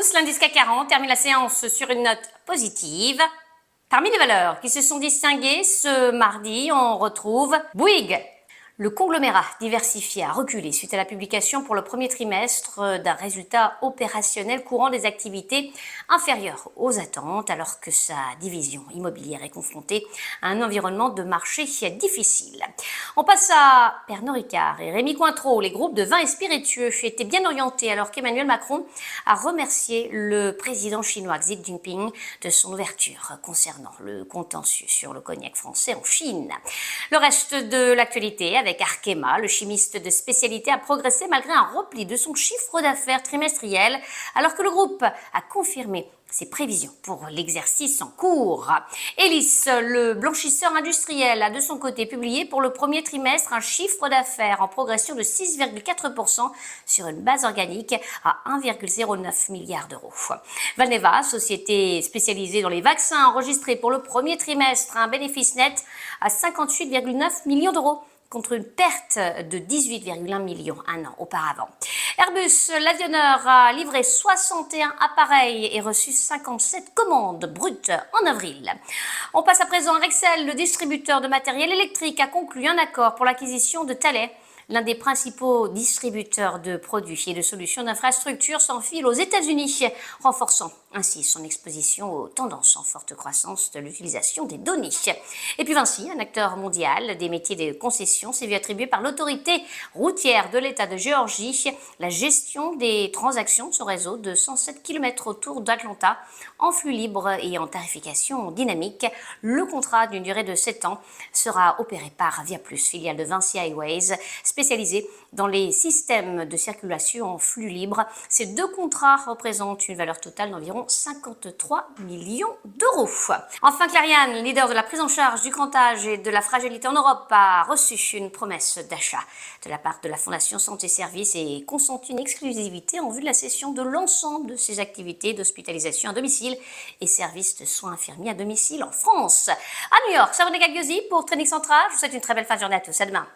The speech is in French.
tous, l'indice CAC 40 termine la séance sur une note positive. Parmi les valeurs qui se sont distinguées ce mardi, on retrouve Bouygues. Le conglomérat diversifié a reculé suite à la publication pour le premier trimestre d'un résultat opérationnel courant des activités inférieur aux attentes, alors que sa division immobilière est confrontée à un environnement de marché difficile. On passe à Pernod Ricard et Rémy Cointreau. Les groupes de vins et spiritueux étaient bien orientés alors qu'Emmanuel Macron a remercié le président chinois Xi Jinping de son ouverture concernant le contentieux sur le cognac français en Chine. Le reste de l'actualité avec Arkema, le chimiste de spécialité, a progressé malgré un repli de son chiffre d'affaires trimestriel, alors que le groupe a confirmé ses prévisions pour l'exercice en cours. Elis, le blanchisseur industriel, a de son côté publié pour le premier trimestre un chiffre d'affaires en progression de 6,4% sur une base organique à 1,09 milliard d'euros. Valneva, société spécialisée dans les vaccins, a enregistré pour le premier trimestre un bénéfice net à 58,9 millions d'euros, contre une perte de 18,1 millions un an auparavant. Airbus, l'avionneur, a livré 61 appareils et reçu 57 commandes brutes en avril. On passe à présent à Rexel, le distributeur de matériel électrique, a conclu un accord pour l'acquisition de Thales. L'un des principaux distributeurs de produits et de solutions d'infrastructure s'enfile aux États-Unis, renforçant ainsi son exposition aux tendances en forte croissance de l'utilisation des données. Et puis Vinci, un acteur mondial des métiers de concession, s'est vu attribuer par l'autorité routière de l'État de Géorgie la gestion des transactions de son réseau de 107 km autour d'Atlanta en flux libre et en tarification dynamique. Le contrat d'une durée de 7 ans sera opéré par Viaplus, filiale de Vinci Highways, spécialisée dans les systèmes de circulation en flux libre. Ces deux contrats représentent une valeur totale d'environ 53 millions d'euros. Enfin, Clariane, leader de la prise en charge du grand âge et de la fragilité en Europe, a reçu une promesse d'achat de la part de la Fondation Santé Services et consenti une exclusivité en vue de la cession de l'ensemble de ses activités d'hospitalisation à domicile et services de soins infirmiers à domicile en France. À New York, Savon Gagiosi pour Training Central. Je vous souhaite une très belle fin de journée à tous. À demain.